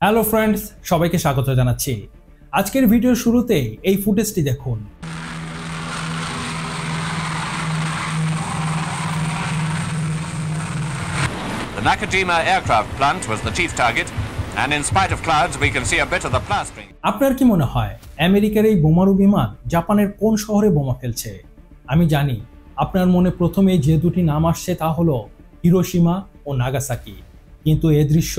Hello friends, সবাইকে স্বাগত জানাচ্ছি। আজকের ভিডিওর শুরুতেই এই ফুটেজটি দেখুন। The Nakajima aircraft plant was the chief target, and in spite of clouds we can see a bit of the plastering. আপনার কি মনে হয় আমেরিকার এই বোমারু বিমান জাপানের কোন শহরে বোমা ফেলছে? আমি জানি আপনার মনে প্রথমে যে দুটি নাম আসছে তা হলো হিরোশিমা ও নাগাসাকি, কিন্তু এ দৃশ্য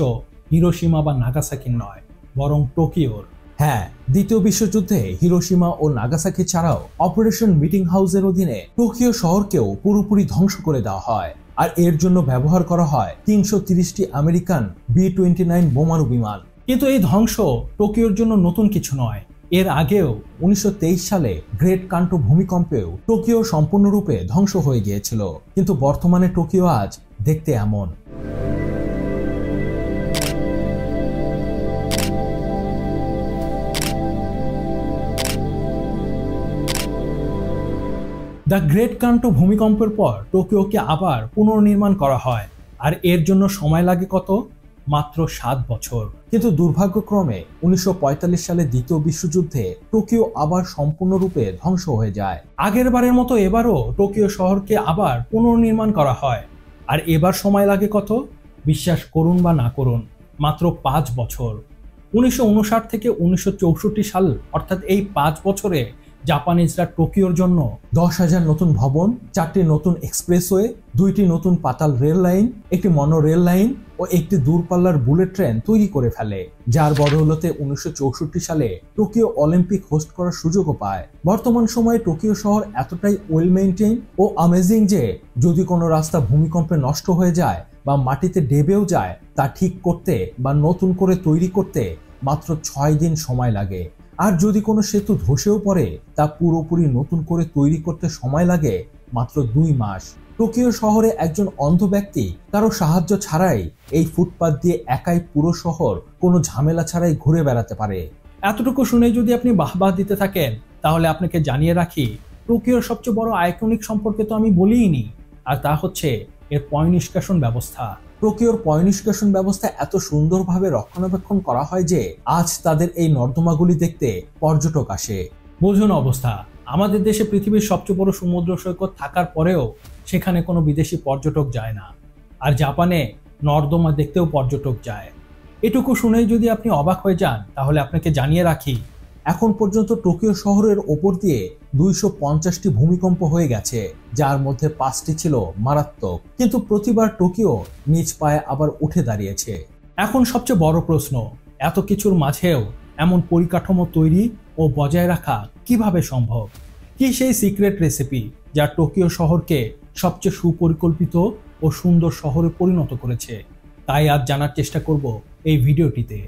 হিরোশিমা বা নাগাসাকির নয়, বরং টোকিওর। হ্যাঁ, দ্বিতীয় বিশ্বযুদ্ধে হিরোশিমা ও নাগাসাকি ছাড়াও অপারেশন মিটিং হাউসের অধীনে টোকিও শহরকেও পুরোপুরি ধ্বংস করে দেওয়া হয়, আর এর জন্য ব্যবহার করা হয় 330টি আমেরিকান B-29 বোমারু বিমান। কিন্তু এই ধ্বংস টোকিওর জন্য নতুন কিছু নয়। এর আগেও 1923 সালে গ্রেট কান্টো ভূমিকম্পেও টোকিও সম্পূর্ণরূপে ধ্বংস হয়ে গিয়েছিল, কিন্তু বর্তমানে টোকিও আজ দেখতে এমন। দ্য গ্রেট কান্টো ভূমিকম্পের পর টোকিওকে আবার পুনর্নির্মাণ করা হয়, আর এর জন্য সময় লাগে কত? মাত্র 7 বছর। কিন্তু দুর্ভাগ্যক্রমে 1945 সালে দ্বিতীয় বিশ্বযুদ্ধে টোকিও আবার সম্পূর্ণরূপে ধ্বংস হয়ে যায়। আগের বারের মতো এবারও টোকিও শহরকে আবার পুনর্নির্মাণ করা হয়, আর এবার সময় লাগে কত? বিশ্বাস করুন বা না করুন, মাত্র 5 বছর। 1959 থেকে 1964 সাল, অর্থাৎ এই 5 বছরে জাপানিজরা টোকিওর জন্য 10,000 নতুন ভবন, 4টি নতুন এক্সপ্রেসওয়ে, 2টি নতুন পাতাল রেল লাইন, একটি মনো রেল লাইন ও একটি দূরপাল্লার বুলেট ট্রেন তৈরি করে ফেলে, যার বদৌলতে 1964 সালে টোকিও অলিম্পিক হোস্ট করার সুযোগও পায়। বর্তমান সময়ে টোকিও শহর এতটাই ওয়েল মেইনটেইন ও অ্যামেজিং যে যদি কোনো রাস্তা ভূমিকম্পে নষ্ট হয়ে যায় বা মাটিতে ডেবেও যায়, তা ঠিক করতে বা নতুন করে তৈরি করতে মাত্র 6 দিন সময় লাগে। আর যদি কোনো সেতু ধসেও পড়ে, তা পুরোপুরি নতুন করে তৈরি করতে সময় লাগে মাত্র 2 মাস। টোকিও শহরে একজন অন্ধ ব্যক্তি কারো সাহায্য ছাড়াই এই ফুটপাত দিয়ে একাই পুরো শহর কোনো ঝামেলা ছাড়াই ঘুরে বেড়াতে পারে। এতটুকু শুনে যদি আপনি বাহবাহ দিতে থাকেন, তাহলে আপনাকে জানিয়ে রাখি টোকিওর সবচেয়ে বড় আইকনিক সম্পর্কে তো আমি বলিইনি, আর তা হচ্ছে এর পয় নিষ্কাশন ব্যবস্থা। টোকিওর পয় নিষ্কাশন ব্যবস্থা এত সুন্দরভাবে রক্ষণাবেক্ষণ করা হয় যে আজ তাদের এই নর্দমাগুলি দেখতে পর্যটক আসে। বুঝুন অবস্থা, আমাদের দেশে পৃথিবীর সবচেয়ে বড় সমুদ্র সৈকত থাকার পরেও সেখানে কোনো বিদেশি পর্যটক যায় না, আর জাপানে নর্দমা দেখতেও পর্যটক যায়। এটুকু শুনেই যদি আপনি অবাক হয়ে যান, তাহলে আপনাকে জানিয়ে রাখি এখন পর্যন্ত টোকিও শহরের ওপর দিয়ে 250টি ভূমিকম্প হয়ে গেছে, যার মধ্যে 5টি ছিল মারাত্মক, কিন্তু প্রতিবার টোকিও নিজ পায়ে আবার উঠে দাঁড়িয়েছে। এখন সবচেয়ে বড় প্রশ্ন, এত কিছুর মাঝেও এমন পরিকাঠামো তৈরি ও বজায় রাখা কিভাবে সম্ভব? কি সেই সিক্রেট রেসিপি যা টোকিও শহরকে সবচেয়ে সুপরিকল্পিত ও সুন্দর শহরে পরিণত করেছে? তাই আজ জানার চেষ্টা করব এই ভিডিওটিতে।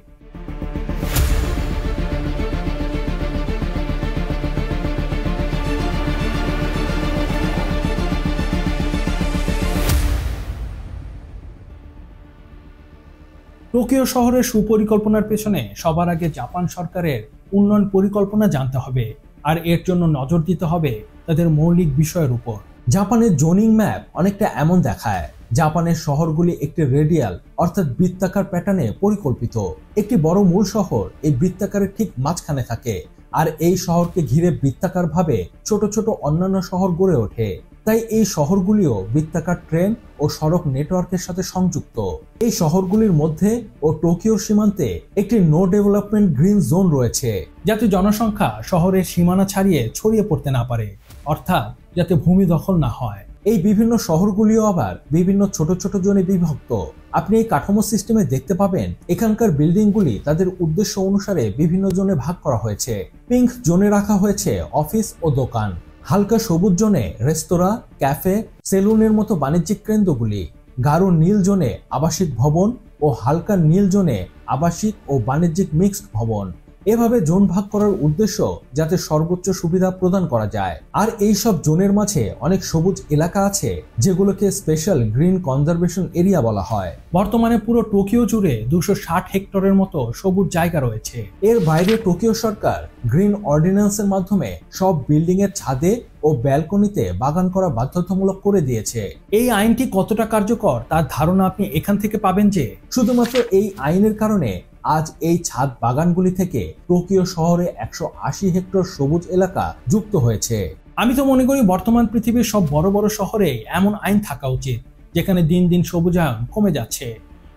টোকিও শহরের সুপরিকল্পনার পেছনে সবার আগে জাপান সরকারের উন্নয়ন পরিকল্পনা জানতে হবে, আর এর জন্য নজর দিতে হবে তাদের মৌলিক বিষয়ের উপর। জাপানের জোনিং ম্যাপ অনেকটা এমন দেখায়। জাপানের শহরগুলি একটি রেডিয়াল অর্থাৎ বৃত্তাকার প্যাটার্নে পরিকল্পিত। একটি বড় মূল শহর এই বৃত্তাকারের ঠিক মাঝখানে থাকে, আর এই শহরকে ঘিরে বৃত্তাকারভাবে ছোট ছোট অন্যান্য শহর গড়ে ওঠে। তাই এই শহরগুলিও বৃত্তাকার ট্রেন ও সড়ক নেটওয়ার্কের সাথে সংযুক্ত। এই শহরগুলির মধ্যে ও টোকিওর সীমান্তে একটি নো ডেভেলপমেন্ট গ্রিন জোন রয়েছে, যাতে জনসংখ্যা শহরের সীমানা ছাড়িয়ে ছড়িয়ে পড়তে না পারে, অর্থাৎ যাতে ভূমি দখল না হয়। এই বিভিন্ন শহরগুলিও আবার বিভিন্ন ছোট ছোট জোনে বিভক্ত। আপনি এই কাঠামো সিস্টেমে দেখতে পাবেন এখানকার বিল্ডিংগুলি তাদের উদ্দেশ্য অনুসারে বিভিন্ন জোনে ভাগ করা হয়েছে। পিঙ্ক জোনে রাখা হয়েছে অফিস ও দোকান, হালকা সবুজ জোনে রেস্তোরাঁ, ক্যাফে, সেলুনের মতো বাণিজ্যিক কেন্দ্রগুলি, গাঢ় নীল জোনে আবাসিক ভবন ও হালকা নীল জোনে আবাসিক ও বাণিজ্যিক মিক্সড ভবন। এভাবে জোন ভাগ করার উদ্দেশ্য যাতে সর্বোচ্চ সুবিধা প্রদান করা যায়। আর এই সব জোনের মাঝে অনেক সবুজ এলাকা আছে, যেগুলোকে স্পেশাল গ্রিন কনজারভেশন এরিয়া বলা হয়। বর্তমানে পুরো টোকিও জুড়ে 260 হেক্টরের মতো সবুজ জায়গা রয়েছে। এর বাইরে টোকিও সরকার গ্রিন অর্ডিন্যান্সের মাধ্যমে সব বিল্ডিং এর ছাদে ও ব্যালকনিতে বাগান করা বাধ্যতামূলক করে দিয়েছে। এই আইনটি কতটা কার্যকর তার ধারণা আপনি এখান থেকে পাবেন যে শুধুমাত্র এই আইনের কারণে আজ এই ছাদ বাগানগুলি থেকে টোকিও শহরে 180 হেক্টর সবুজ এলাকা যুক্ত হয়েছে। আমি তো মনে করি বর্তমান পৃথিবীর সব বড় বড় শহরে এমন আইন থাকা উচিত যেখানে দিন দিন সবুজায়ন কমে যাচ্ছে।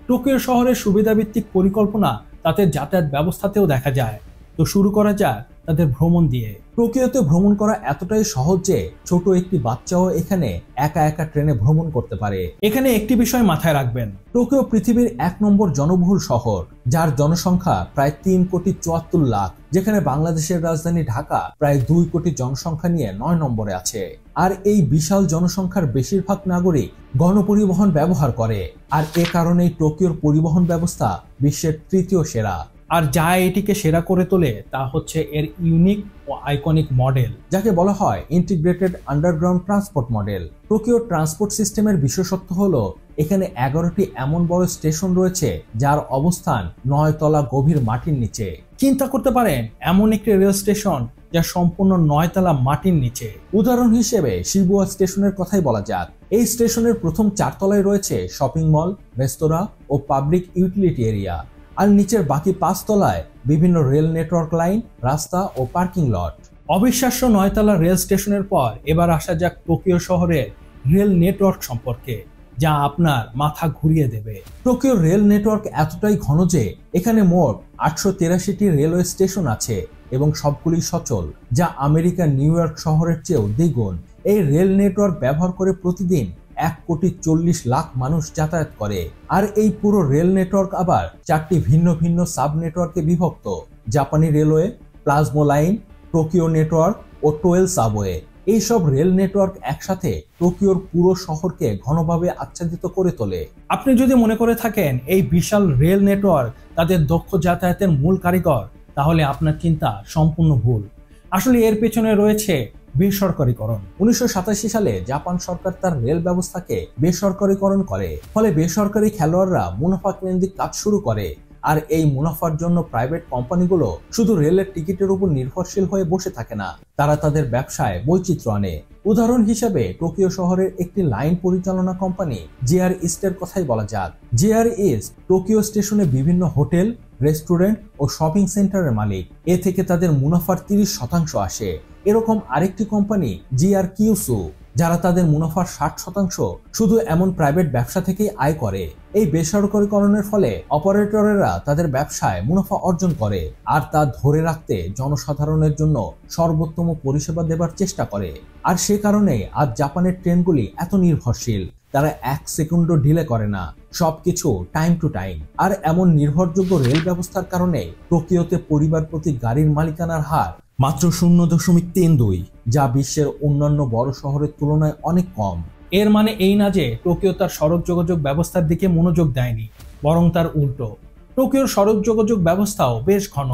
টোকিও শহরের সুবিধাভিত্তিক পরিকল্পনা তাদের যাতায়াত ব্যবস্থাতেও দেখা যায়। তো শুরু করা যাক তাদের ভ্রমণ দিয়ে। টোকিওতে ভ্রমণ করা এতটাই সহজ যে ছোট একটি বাচ্চাও এখানে একা একা ট্রেনে ভ্রমণ করতে পারে। এখানে একটি বিষয় মাথায় রাখবেন, টোকিও পৃথিবীর 1 নম্বর জনবহুল শহর, যার জনসংখ্যা প্রায় 3,74 লাখ, যেখানে বাংলাদেশের রাজধানী ঢাকা প্রায় 2 কোটি জনসংখ্যা নিয়ে 9 নম্বরে আছে। আর এই বিশাল জনসংখ্যার বেশিরভাগ নাগরিক গণপরিবহন ব্যবহার করে, আর এ কারণেই টোকিওর পরিবহন ব্যবস্থা বিশ্বের 3য় সেরা। আর যা এটিকে সেরা করে তোলে তা হচ্ছে এর ইউনিক ও আইকনিক মডেল, যাকে বলা হয় integrated underground transport model. Tokyo transport সিস্টেমের বিশেষত্ব হলো এখানে 11টি এমন বড় স্টেশন রয়েছে যার অবস্থান 9 তলা গভীর মাটির নিচে। চিন্তা করতে পারেন এমন একটি রেল স্টেশন যা সম্পূর্ণ 9 তলা মাটির নিচে। উদাহরণ হিসেবে শিবুয়া স্টেশনের কথাই বলা যাক। এই স্টেশনের প্রথম 4 তলায় রয়েছে শপিং মল, রেস্তোরাঁ ও পাবলিক ইউটিলিটি এরিয়া, আর নিচের বাকি 5 তলায় বিভিন্ন রেল নেটওয়ার্ক লাইন, রাস্তা ও পার্কিং লট। অবিশ্বাস্য 9 তলা রেল স্টেশনের পর এবার আসা যাক টোকিও শহরের রেল নেটওয়ার্ক সম্পর্কে, যা আপনার মাথা ঘুরিয়ে দেবে। টোকিওর রেল নেটওয়ার্ক এতটাই ঘন যে এখানে মোট 883টি রেলওয়ে স্টেশন আছে এবং সবগুলি সচল, যা আমেরিকার নিউ ইয়র্ক শহরের চেয়েও দ্বিগুণ। এই রেল নেটওয়ার্ক ব্যবহার করে প্রতিদিন 1,40,00,000 মানুষ যাতায়াত করে। আর এই পুরো রেল নেটওয়ার্ক আবার 4টি ভিন্ন ভিন্ন সাব নেটওয়ার্কে বিভক্ত: জাপানি রেলওয়ে, প্লাজমো লাইন, টোকিও নেটওয়ার্ক ও টোয়েল সাবওয়ে। এইসব রেল নেটওয়ার্ক একসাথে টোকিওর পুরো শহরকে ঘনভাবে আচ্ছাদিত করে তোলে। আপনি যদি মনে করে থাকেন এই বিশাল রেল নেটওয়ার্ক তাদের দক্ষ যাতায়াতের মূল কারিগর, তাহলে আপনার চিন্তা সম্পূর্ণ ভুল। আসলে এর পেছনে রয়েছে বেসরকারীকরণ। 1987 সালে জাপান সরকার তার রেল ব্যবস্থাকে বেসরকারীকরণ করে, ফলে বেসরকারি খেলোয়াড়রা মুনাফা কেন্দ্রিক কাজ শুরু করে। আর এই মুনাফার জন্য প্রাইভেট কোম্পানিগুলো শুধু রেলের টিকিটের উপর নির্ভরশীল হয়ে বসে থাকে না, তারা তাদের ব্যবসায় বৈচিত্র্য আনে। উদাহরণ হিসেবে টোকিও শহরের একটি লাইন পরিচালনা কোম্পানি JR ইস্টের কথাই বলা যাক। JR ইস্ট টোকিও স্টেশনে বিভিন্ন হোটেল, রেস্টুরেন্ট ও শপিং সেন্টারের মালিক। এ থেকে তাদের মুনাফার 30% আসে। এরকম আরেকটি কোম্পানি JR কিউসু, যারা তাদের মুনাফার 60% শুধু এমন প্রাইভেট ব্যবসা থেকেই আয় করে। এই বেসরকারীকরণের ফলে অপারেটরেরা তাদের ব্যবসায় মুনাফা অর্জন করে, আর তা ধরে রাখতে জনসাধারণের জন্য সর্বোত্তম পরিষেবা দেবার চেষ্টা করে। আর সে কারণে আজ জাপানের ট্রেনগুলি এত নির্ভরশীল। তারা 1 সেকেন্ডও ডিলে করে না, সবকিছু টাইম টু টাইম। আর এমন নির্ভরযোগ্য রেল ব্যবস্থার কারণে টোকিওতে পরিবার প্রতি গাড়ির মালিকানার হার মাত্র 0.32, যা বিশ্বের অন্যান্য বড় শহরের তুলনায় অনেক কম। এর মানে এই না যে টোকিও তার সড়ক যোগাযোগ ব্যবস্থার দিকে মনোযোগ দেয়নি, বরং তার উল্টো। টোকিওর সড়ক যোগাযোগ ব্যবস্থাও বেশ ঘন।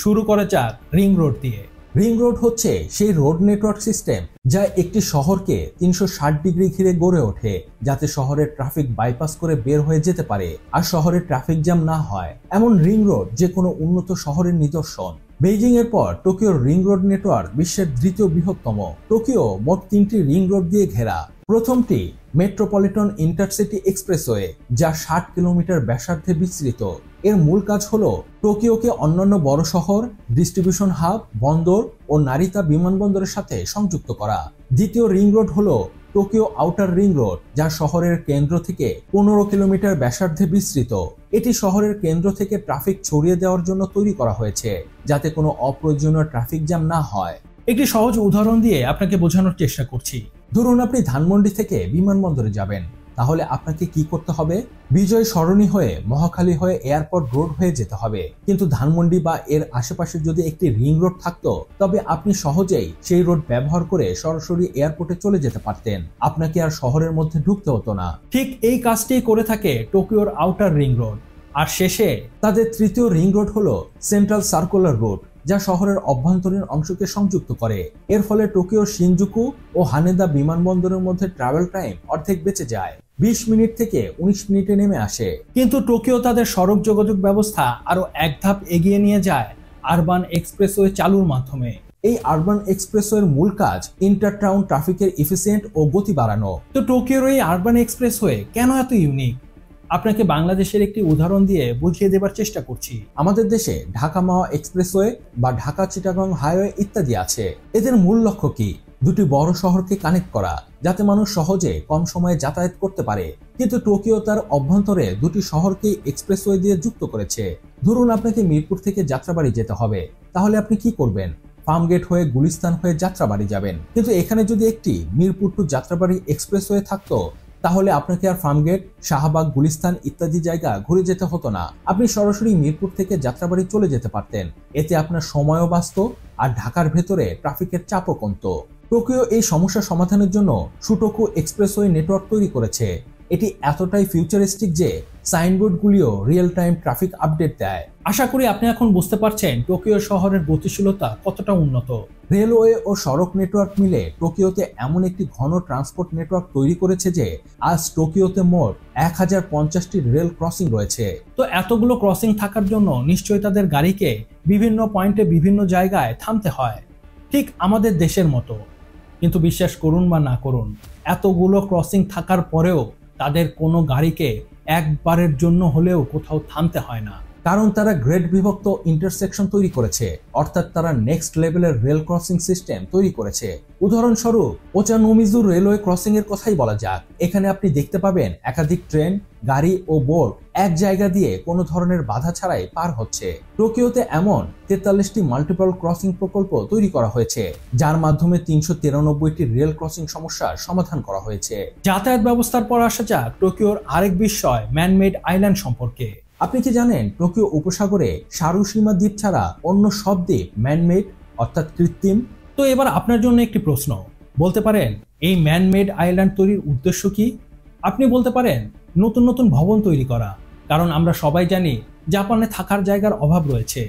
শুরু করা যাক রিং রোড দিয়ে। রিং রোড হচ্ছে সেই রোড নেটওয়ার্ক সিস্টেম যা একটি শহরকে 360 ডিগ্রি ঘিরে গড়ে ওঠে, যাতে শহরের ট্রাফিক বাইপাস করে বের হয়ে যেতে পারে আর শহরে ট্রাফিক জ্যাম না হয়। এমন রিং রোড যে কোনো উন্নত শহরের নিদর্শন। বেইজিং এর পর টোকিওর রিং রোড নেটওয়ার্ক বিশ্বের 3য় বৃহত্তম। টোকিও মোট 3টি রিং রোড দিয়ে ঘেরা। প্রথমটি মেট্রোপলিটন ইন্টারসিটি এক্সপ্রেসওয়ে, যা 60 কিলোমিটার ব্যাসার্ধে বিস্তৃত। এর মূল কাজ হলো টোকিওকে অন্যান্য বড় শহর, ডিস্ট্রিবিউশন হাব, বন্দর ও নারিতা বিমানবন্দরের সাথে সংযুক্ত করা। দ্বিতীয় রিং রোড হলো টোকিও আউটার রিং রোড, যা শহরের কেন্দ্র থেকে 15 কিলোমিটার ব্যাসার্ধে বিস্তৃত। এটি শহরের কেন্দ্র থেকে ট্রাফিক ছড়িয়ে দেওয়ার জন্য তৈরি করা হয়েছে, যাতে কোনো অপ্রয়োজনীয় ট্রাফিক জ্যাম না হয়। একটি সহজ উদাহরণ দিয়ে আপনাকে বোঝানোর চেষ্টা করছি। ধরুন আপনি ধানমন্ডি থেকে বিমানবন্দরে যাবেন, তাহলে আপনাকে কি করতে হবে? বিজয় সরণি হয়ে, মহাখালী হয়ে এয়ারপোর্ট রোড হয়ে যেতে হবে। কিন্তু ধানমন্ডি বা এর আশেপাশে যদি একটি রিং রোড থাকতো, তবে আপনি সহজেই সেই রোড ব্যবহার করে সরাসরি এয়ারপোর্টে চলে যেতে পারতেন। আপনাকে আর শহরের মধ্যে ঢুকতে হতো না। ঠিক এই কাজটি করে থাকে টোকিওর আউটার রিং রোড। আর শেষে তাদের 3য় রিং রোড হলো সেন্ট্রাল সার্কুলার রোড, যা শহরের অভ্যন্তরীণ অংশকে সংযুক্ত করে। এর ফলে টোকিওর শিনজুকু ও হানেদা বিমানবন্দরের মধ্যে ট্রাভেল টাইম অর্ধেক বেঁচে যায়, 20 মিনিট থেকে 19 মিনিটে নেমে আসে। কিন্তু টোকিও তাদের সড়ক যোগাযোগ ব্যবস্থা আরো এক ধাপ এগিয়ে নিয়ে যায় আরবান এক্সপ্রেসওয়ে চালুর মাধ্যমে। এই আরবান এক্সপ্রেসওয়ের মূল কাজ ইন্টার টাউন ট্রাফিকের এফিসিয়েন্ট ও গতি বাড়ানো। তো টোকিওর এই আরবান এক্সপ্রেসওয়ে কেন এত ইউনিক? আপনাকে বাংলাদেশের একটি উদাহরণ দিয়ে বুঝিয়ে দেবার চেষ্টা করছি। আমাদের দেশে ঢাকা মাওয়া এক্সপ্রেসওয়ে বা ঢাকা চিটাগং হাইওয়ে ইত্যাদি আছে। এদের মূল লক্ষ্য কি? দুটি বড় শহরকে কানেক্ট করা, যাতে মানুষ সহজে কম সময়ে যাতায়াত করতে পারে। কিন্তু টোকিও তার অভ্যন্তরে দুটি শহরকে এক্সপ্রেসওয়ে দিয়ে যুক্ত করেছে। ধরুন আপনাকে মিরপুর থেকে যাত্রাবাড়ি যেতে হবে, তাহলে আপনি কি করবেন? ফার্মগেট হয়ে গুলিস্তান হয়ে যাত্রাবাড়ি যাবেন। কিন্তু এখানে যদি একটি মিরপুর টু যাত্রাবাড়ি এক্সপ্রেসওয়ে থাকতো, তাহলে আপনাকে আর ফার্মগেট, শাহবাগ, গুলিস্তান ইত্যাদি জায়গা ঘুরে যেতে হতো না। আপনি সরাসরি মিরপুর থেকে যাত্রাবাড়ি চলে যেতে পারতেন। এতে আপনার সময়ও বাঁচত আর ঢাকার ভেতরে ট্রাফিকের চাপও কমত। টোকিও এই সমস্যা সমাধানের জন্য শুটোকু এক্সপ্রেসওয়ে নেটওয়ার্ক তৈরি করেছে। এটি এতটাই ফিউচারিস্টিক যে সাইনবোর্ডগুলিও রিয়েল টাইম ট্রাফিক আপডেট দেয়। আশা করি আপনি এখন বুঝতে পারছেন টোকিও শহরের গতিশীলতা কতটা উন্নত। রেলওয়ে ও সড়ক নেটওয়ার্ক মিলে টোকিওতে এমন একটি ঘন ট্রান্সপোর্ট নেটওয়ার্ক তৈরি করেছে যে আজ টোকিওতে মোট 1050টি রেল ক্রসিং রয়েছে। তো এতগুলো ক্রসিং থাকার জন্য নিশ্চয়ই তাদের গাড়িকে বিভিন্ন পয়েন্টে বিভিন্ন জায়গায় থামতে হয়, ঠিক আমাদের দেশের মতো। কিন্তু বিশ্বাস করুন বা না করুন, এতগুলো ক্রসিং থাকার পরেও তাদের কোনো গাড়িকে একবারের জন্য হলেও কোথাও থামতে হয় না, কারণ তারা গ্রেড বিভক্ত ইন্টারসেকশন তৈরি করেছে, অর্থাৎ তারা নেক্সট লেভেলের রেল ক্রসিং সিস্টেম তৈরি করেছে। উদাহরণস্বরূপ ওচানোমিজু রেলওয়ে ক্রসিং এর কথাই বলা যাক। এখানে আপনি দেখতে পাবেন একাধিক ট্রেন, গাড়ি ও বোট এক জায়গা দিয়ে কোনো ধরনের বাধা ছাড়াই পার হচ্ছে। টোকিওতে এমন 43টি মাল্টিপল ক্রসিং প্রকল্প তৈরি করা হয়েছে, যার মাধ্যমে 393টি রেল ক্রসিং সমস্যার সমাধান করা হয়েছে। যাতায়াত ব্যবস্থার পর আসা যাক টোকিওর আরেক বিষয় ম্যানমেড আইল্যান্ড সম্পর্কে। আপনি কি জানেন টোকিও উপসাগরে সারুসীমা দ্বীপ ছাড়া অন্য সব দ্বীপ ম্যানমেড অর্থাৎ কৃত্রিম? তো এবার আপনার জন্য একটি প্রশ্ন, বলতে পারেন এই ম্যানমেড আইল্যান্ড তৈরির উদ্দেশ্য কি? আপনি বলতে পারেন নতুন নতুন ভবন তৈরি করা, কারণ আমরা সবাই জানি জাপানে থাকার জায়গার অভাব রয়েছে।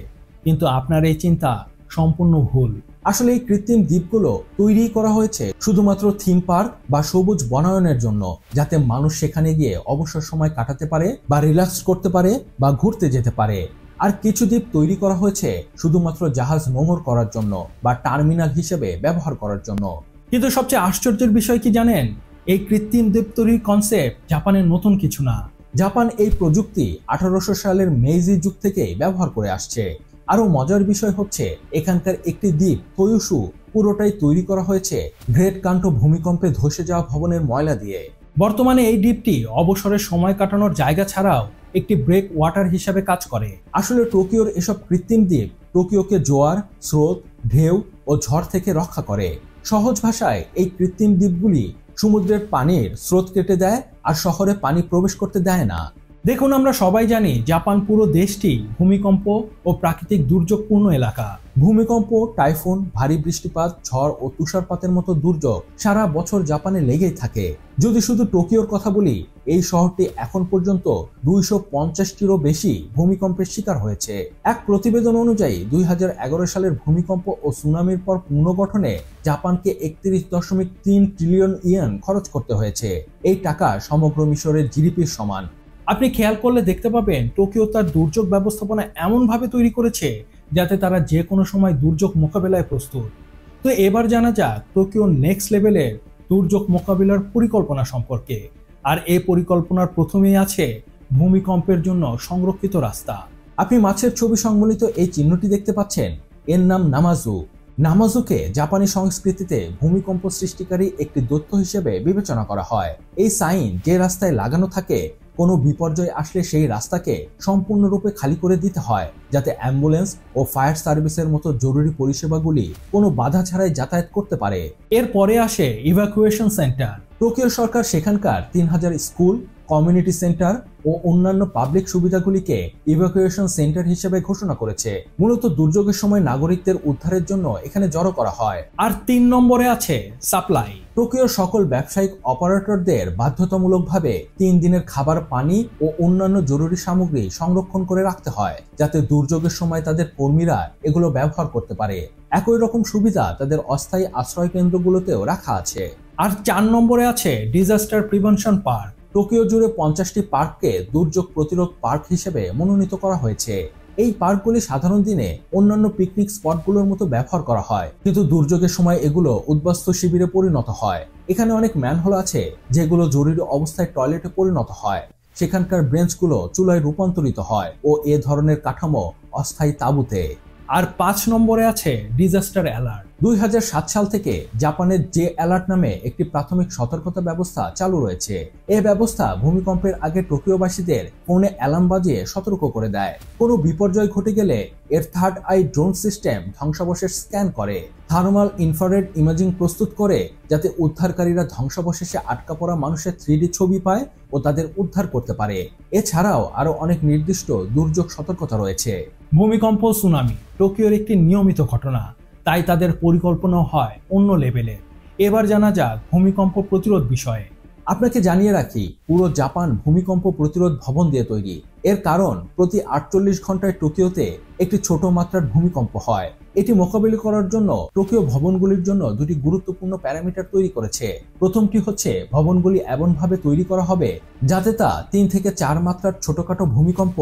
কিন্তু আপনার এই চিন্তা সম্পূর্ণ ভুল। আসলে এই কৃত্রিম দ্বীপগুলো তৈরি করা হয়েছে শুধুমাত্র থিম পার্ক বা সবুজ বনায়নের জন্য, যাতে মানুষ সেখানে গিয়ে অবসর সময় কাটাতে পারে বা রিল্যাক্স করতে পারে বা ঘুরতে যেতে পারে। আর কিছু দ্বীপ তৈরি করা হয়েছে শুধুমাত্র জাহাজ নোঙর করার জন্য বা টার্মিনাল হিসেবে ব্যবহার করার জন্য। কিন্তু সবচেয়ে আশ্চর্যের বিষয় কি জানেন? এই কৃত্রিম দ্বীপ তৈরির কনসেপ্ট জাপানের নতুন কিছু না। জাপান এই প্রযুক্তি 1800 সালের মেইজি যুগ থেকে ব্যবহার করে আসছে। আরো মজার বিষয় হচ্ছে এখানকার একটি দ্বীপ তোয়োশু পুরোটাই তৈরি করা হয়েছে গ্রেট কান্টো ভূমিকম্পে ধসে যাওয়া ভবনের ময়লা দিয়ে। বর্তমানে এই দ্বীপটি অবসরের সময় কাটানোর জায়গা ছাড়াও একটি ব্রেক ওয়াটার হিসাবে কাজ করে। আসলে টোকিওর এসব কৃত্রিম দ্বীপ টোকিওকে জোয়ার, স্রোত, ঢেউ ও ঝড় থেকে রক্ষা করে। সহজ ভাষায় এই কৃত্রিম দ্বীপগুলি সমুদ্রের পানির স্রোত কেটে দেয় আর শহরে পানি প্রবেশ করতে দেয় না। দেখুন, আমরা সবাই জানি জাপান পুরো দেশটি ভূমিকম্প ও প্রাকৃতিক দুর্যোগপূর্ণ এলাকা। ভূমিকম্প, টাইফুন, ভারী বৃষ্টিপাত, ঝড় ও তুষারপাতের মতো দুর্যোগ সারা বছর জাপানে লেগেই থাকে। যদি শুধু টোকিওর কথা বলি, এই শহরটি এখন পর্যন্ত 250টিরও বেশি ভূমিকম্পের শিকার হয়েছে। এক প্রতিবেদন অনুযায়ী 2011 সালের ভূমিকম্প ও সুনামির পর পুনর্গঠনে জাপানকে 31.3 ট্রিলিয়ন ইয়েন খরচ করতে হয়েছে। এই টাকা সমগ্র মিশরের জিডিপির সমান। আপনি খেয়াল করলে দেখতে পাবেন টোকিও তার দুর্যোগ ব্যবস্থাপনা এমনভাবে তৈরি করেছে যাতে তারা যে কোনো সময় দুর্যোগ মোকাবেলায় প্রস্তুত। তো এবার জানা যাক টোকিও নেক্সট লেভেলের দুর্যোগ মোকাবিলার পরিকল্পনা সম্পর্কে। আর এই পরিকল্পনার প্রথমেই আছে ভূমিকম্পের জন্য সংরক্ষিত রাস্তা। আপনি মাছের ছবি সংবলিত এই চিহ্নটি দেখতে পাচ্ছেন, এর নাম নামাজু। নামাজুকে জাপানি সংস্কৃতিতে ভূমিকম্প সৃষ্টিকারী একটি দৈত্য হিসেবে বিবেচনা করা হয়। এই সাইন যে রাস্তায় লাগানো থাকে, কোনো বিপর্যয় আসলে সেই রাস্তাকে সম্পূর্ণরূপে খালি করে দিতে হয়, যাতে অ্যাম্বুলেন্স ও ফায়ার সার্ভিসের মতো জরুরি পরিষেবাগুলি কোনো বাধা ছাড়াই যাতায়াত করতে পারে। এরপরে আসে ইভাকুয়েশন সেন্টার। টোকিও সরকার সেখানকার 3000 স্কুল, কমিউনিটি সেন্টার ও অন্যান্য পাবলিক সুবিধাগুলিকে ইভাকুয়েশন সেন্টার হিসেবে ঘোষণা করেছে। মূলত দুর্যোগের সময় নাগরিকদের উদ্ধারের জন্য এখানে জড়ো করা হয়। আর 3 নম্বরে আছে সাপ্লাই। টোকিওর সকল ব্যবসায়িক অপারেটরদের বাধ্যতামূলকভাবে 3 দিনের খাবার, পানি ও অন্যান্য জরুরি সামগ্রী সংরক্ষণ করে রাখতে হয়, যাতে দুর্যোগের সময় তাদের কর্মীরা এগুলো ব্যবহার করতে পারে। একই রকম সুবিধা তাদের অস্থায়ী আশ্রয় কেন্দ্রগুলোতেও রাখা আছে। আর 4 নম্বরে আছে ডিজাস্টার প্রিভেনশন পার্ক। টোকিও জুড়ে 50টি পার্ককে দুর্যোগ প্রতিরোধ পার্ক হিসেবে মনোনীত করা হয়েছে। এই পার্কগুলি সাধারণ দিনে অন্যান্য পিকনিক স্পটগুলোর মতো ব্যবহার করা হয়, কিন্তু দুর্যোগের সময় এগুলো উদ্বাস্তু শিবিরে পরিণত হয়। এখানে অনেক ম্যানহোল আছে যেগুলো জরুরি অবস্থায় টয়লেটে পরিণত হয়। সেখানকার বেঞ্চগুলো চুলায় রূপান্তরিত হয় ও এ ধরনের কাঠামো অস্থায়ী তাঁবুতে। আর 5 নম্বরে আছে ডিজাস্টার অ্যালার্ট। 2007 সাল থেকে জাপানের জে অ্যালার্ট নামে একটি প্রাথমিক সতর্কতা ব্যবস্থা চালু রয়েছে। এই ব্যবস্থা ভূমিকম্পের আগে টোকিওবাসীদের ফোনে অ্যালার্ম বাজিয়ে সতর্ক করে দেয়। কোনো বিপর্যয় ঘটে গেলে এর থার্ড আই ড্রোন সিস্টেম ধ্বংসাবশেষ স্ক্যান করে, থার্মাল ইনফ্রারেড ইমেজিং প্রস্তুত করে, যাতে উদ্ধারকারীরা ধ্বংসাবশেষে আটকা পড়া মানুষের 3D ছবি পায় ও তাদের উদ্ধার করতে পারে। এছাড়াও আরো অনেক নির্দিষ্ট দুর্যোগ সতর্কতা রয়েছে। ভূমিকম্প, সুনামি টোকিওর একটি নিয়মিত ঘটনা, তাই তাদের পরিকল্পনাও হয় অন্য লেভেলের। এবার জানা যাক ভূমিকম্প প্রতিরোধ বিষয়ে। আপনাকে জানিয়ে রাখি, পুরো জাপান ভূমিকম্প প্রতিরোধ ভবন দিয়ে তৈরি। এর কারণ প্রতি 48 ঘন্টায় টোকিওতে একটি ছোট মাত্রার ভূমিকম্প হয়। এটি মোকাবিলা করার জন্য টোকিও ভবনগুলির জন্য দুটি গুরুত্বপূর্ণ প্যারামিটার তৈরি করেছে। প্রথমটি হচ্ছে ভবনগুলি এমনভাবে তৈরি করা হবে যাতে তা 3 থেকে 4 মাত্রার ছোটখাটো ভূমিকম্প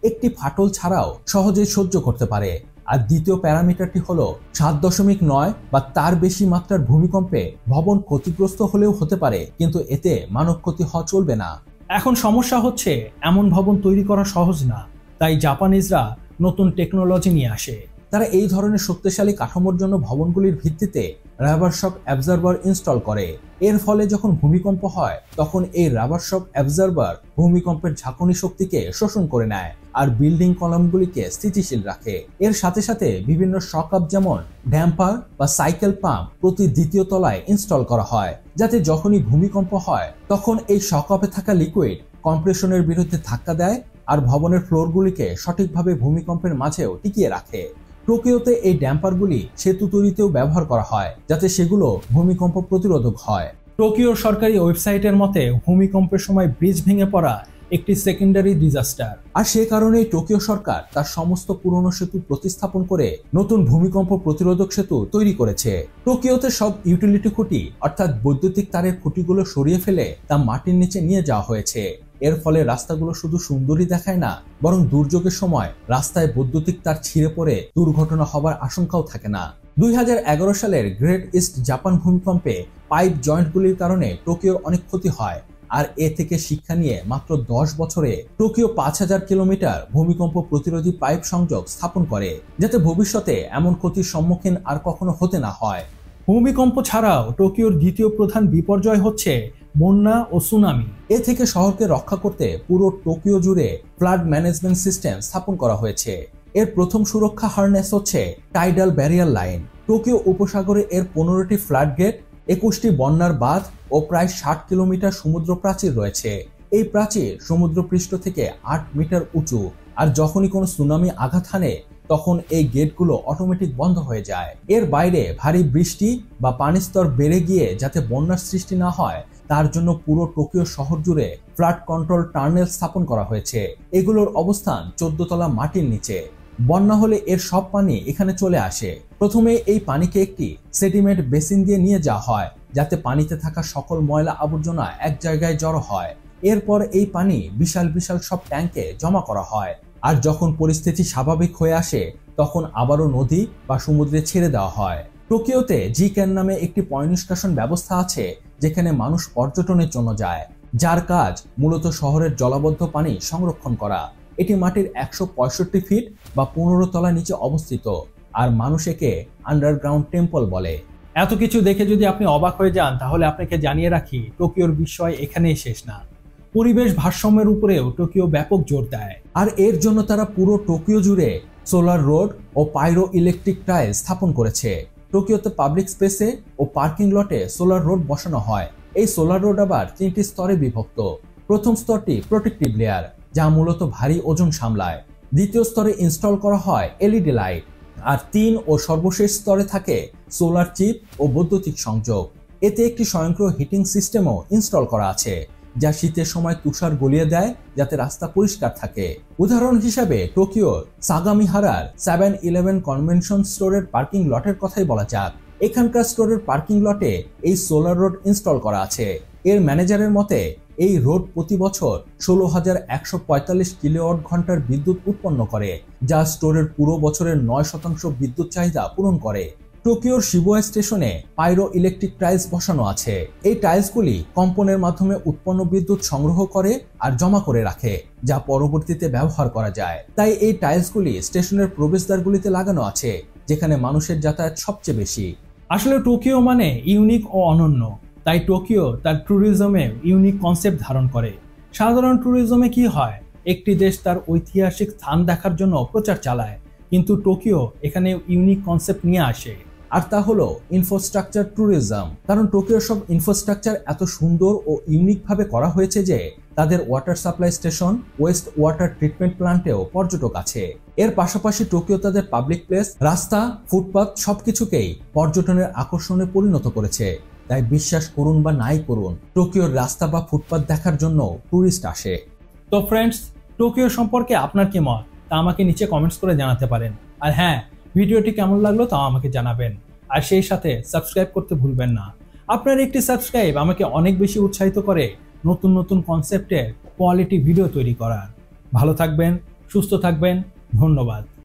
একটি ফাটল ছাড়াও সহজেই সহ্য করতে পারে। আর দ্বিতীয় প্যারামিটারটি হলো 7.9 বা তার বেশি মাত্রার ভূমিকম্পে ভবন ক্ষতিগ্রস্ত হলেও হতে পারে, কিন্তু এতে মানব ক্ষতি হওয়া চলবে না। এখন সমস্যা হচ্ছে এমন ভবন তৈরি করা সহজ না, তাই জাপানিজরা নতুন টেকনোলজি নিয়ে আসে। তারা এই ধরনের শক্তিশালী কাঠামোর জন্য ভবনগুলির ভিত্তিতে রাবার শক অ্যাবজর্বার ইনস্টল করে। এর ফলে যখন ভূমিকম্প হয় তখন এই রাবার শক অ্যাবজর্বার ভূমিকম্পের ঝাঁকুনি শক্তিকে শোষণ করে নেয় আর বিল্ডিং কলামগুলিকে স্থিতিশীল রাখে। এর সাথে সাথে বিভিন্ন শক আপ যেমন ড্যাম্পার বা সাইকেল পাম্প প্রতি দ্বিতীয় তলায় ইনস্টল করা হয়, যাতে যখনই ভূমিকম্প হয় তখন এই শক আপে থাকা লিকুইড কম্প্রেশনের বিরুদ্ধে ধাক্কা দেয় আর ভবনের ফ্লোরগুলিকে সঠিকভাবে ভূমিকম্পের মাঝেও টিকিয়ে রাখে। টোকিওতে এই ড্যাম্পারগুলি সেতু তৈরিতেও ব্যবহার করা হয়, যাতে সেগুলো ভূমিকম্প প্রতিরোধক হয়। টোকিওর সরকারি ওয়েবসাইটের মতে ভূমিকম্পের সময় ব্রিজ ভেঙে পড়া একটি সেকেন্ডারি ডিজাস্টার, আর সে কারণেই টোকিও সরকার তার সমস্ত পুরনো সেতু প্রতিস্থাপন করে নতুন ভূমিকম্প প্রতিরোধক সেতু তৈরি করেছে। টোকিওতে সব ইউটিলিটি খুঁটি অর্থাৎ বৈদ্যুতিক তারের খুঁটিগুলো সরিয়ে ফেলে তা মাটির নিচে নিয়ে যাওয়া হয়েছে। এর ফলে রাস্তাগুলো শুধু সুন্দরই দেখায় না, বরং দুর্যোগের সময় রাস্তায় বৈদ্যুতিক তার ছিঁড়ে পড়ে দুর্ঘটনা হবার আশঙ্কাও থাকে না। 2011 সালের গ্রেট ইস্ট জাপান ভূমিকম্পে পাইপ জয়েন্টগুলির কারণে টোকিওর অনেক ক্ষতি হয়, আর এ থেকে শিক্ষা নিয়ে মাত্র 10 বছরে টোকিও 5000 কিলোমিটার ভূমিকম্প প্রতিরোধী পাইপ সংযোগ স্থাপন করে, যাতে ভবিষ্যতে এমন ক্ষতির সম্মুখীন আর কখনো হতে না হয়। ভূমিকম্প ছাড়াও টোকিওর দ্বিতীয় প্রধান বিপর্যয় হচ্ছে বন্যা ও সুনামি। এ থেকে শহরকে রক্ষা করতে পুরো টোকিও জুড়ে ফ্লাড ম্যানেজমেন্ট সিস্টেম স্থাপন করা হয়েছে। এর প্রথম সুরক্ষা হারনেস হচ্ছে টাইডাল ব্যারিয়ার লাইন। টোকিও উপসাগরে এর 15টি ফ্লাড গেট, 21টি বন্যার বাঁধ ও প্রায় 60 কিলোমিটার সমুদ্র প্রাচীর রয়েছে। এই প্রাচীর সমুদ্রপৃষ্ঠ থেকে 8 মিটার উঁচু, আর যখনই কোনো সুনামি আঘাত হানে তখন এই গেটগুলো অটোমেটিক বন্ধ হয়ে যায়। এর বাইরে ভারী বৃষ্টি বা পানির স্তর বেড়ে গিয়ে যাতে বন্যার সৃষ্টি না হয় তার জন্য পুরো টোকিও শহর জুড়ে ফ্লাড কন্ট্রোল টানেল স্থাপন করা হয়েছে। এগুলোর অবস্থান 14 তলা মাটির নিচে। বন্যা হলে এর সব পানি এখানে চলে আসে। প্রথমে এই পানিকে একটি সেডিমেন্ট বেসিন দিয়ে নিয়ে যাওয়া হয়, যাতে পানিতে থাকা সকল ময়লা আবর্জনা এক জায়গায় জড়ো হয়। এরপর এই পানি বিশাল বিশাল সব ট্যাঙ্কে জমা করা হয়, আর যখন পরিস্থিতি স্বাভাবিক হয়ে আসে তখন আবারও নদী বা সমুদ্রে ছেড়ে দেওয়া হয়। টোকিওতে জি ক্যান নামে একটি পয়ঃনিষ্কাশন ব্যবস্থা আছে, যেখানে মানুষ পর্যটনের জন্য যায়, যার কাজ মূলত শহরের জলাবদ্ধ পানি সংরক্ষণ করা। এটি মাটির 165 ফিট বা 15 তলা নিচে অবস্থিত, আর মানুষ একে আন্ডারগ্রাউন্ড টেম্পল বলে। এত কিছু দেখে যদি আপনি অবাক হয়ে যান, তাহলে আপনাকে জানিয়ে রাখি টোকিওর বিষয় এখানেই শেষ না। পরিবেশ ভারসাম্যের উপরেও টোকিও ব্যাপক জোর দেয়, আর এর জন্য তারা পুরো টোকিও জুড়ে সোলার রোড ও পাইরো ইলেকট্রিক টাইল স্থাপন করেছে। টোকিওতে পাবলিক স্পেসে ও পার্কিং লটে সোলার রোড বসানো হয়। এই সোলার রোড আবার 3টি স্তরে বিভক্ত। প্রথম স্তরটি প্রোটেক্টিভ লেয়ার, যা মূলত ভারী ওজন সামলায়। দ্বিতীয় স্তরে ইনস্টল করা হয় এলইডি লাইট, আর 3 ও সর্বশেষ স্তরে থাকে সোলার চিপ ও বৈদ্যুতিক সংযোগ। এতে একটি স্বয়ংক্রিয় হিটিং সিস্টেমও ইনস্টল করা আছে, যা শীতের সময় তুষার গলিয়ে দেয় যাতে রাস্তা পরিষ্কার থাকে। উদাহরণ হিসাবে টোকিওর সাগামিহারার 7-11 কনভেনশন স্টোরের পার্কিং লটের কথাই বলা যাক। এখানকার স্টোরের পার্কিং লটে এই সোলার রোড ইনস্টল করা আছে। এর ম্যানেজারের মতে এই রোড প্রতি বছর 16,145 কিলোওয়াট ঘন্টার বিদ্যুৎ উৎপন্ন করে, যা স্টোরের পুরো বছরের 9% বিদ্যুৎ চাহিদা পূরণ করে। টোকিওর শিবুয়া স্টেশনে পাইরো ইলেকট্রিক টাইলস বসানো আছে। এই টাইলসগুলি কম্পনের মাধ্যমে উৎপন্ন বিদ্যুৎ সংগ্রহ করে আর জমা করে রাখে, যা পরবর্তীতে ব্যবহার করা যায়। তাই এই টাইলসগুলি স্টেশনের প্রবেশদ্বারগুলিতে লাগানো আছে, যেখানে মানুষের যাতায়াত সবচেয়ে বেশি। আসলে টোকিও মানে ইউনিক ও অনন্য, তাই টোকিও তার ট্যুরিজমে ইউনিক কনসেপ্ট ধারণ করে। সাধারণ ট্যুরিজমে কি হয়, একটি দেশ তার ঐতিহাসিক স্থান দেখার জন্য প্রচার চালায়, কিন্তু টোকিও এখানে ইউনিক কনসেপ্ট নিয়ে আসে, আর তা হলো ইনফ্রাস্ট্রাকচার ট্যুরিজম। কারণ টোকিওর সব ইনফ্রাস্ট্রাকচার এত সুন্দর ও ইউনিক ভাবে করা হয়েছে যে তাদের water supply station, waste water treatment প্ল্যান্টেও পর্যটক আছে। এর পাশাপাশি টোকিও তাদের পাবলিক প্লেস, রাস্তা, ফুটপাথ সবকিছুকেই পর্যটনের আকর্ষণে পরিণত করেছে। তাই বিশ্বাস করুন বা নাই করুন, টোকিওর রাস্তা বা ফুটপাথ দেখার জন্য ট্যুরিস্ট আসে। তো ফ্রেন্ডস, টোকিও সম্পর্কে আপনার কি মত তা আমাকে নিচে কমেন্টস করে জানাতে পারেন। আর হ্যাঁ, ভিডিওটি কেমন লাগলো তাও আমাকে জানাবেন, আর সেই সাথে সাবস্ক্রাইব করতে ভুলবেন না। আপনার একটি সাবস্ক্রাইব আমাকে অনেক বেশি উৎসাহিত করে নতুন নতুন কনসেপ্টের কোয়ালিটি ভিডিও তৈরি করার। ভালো থাকবেন, সুস্থ থাকবেন, ধন্যবাদ।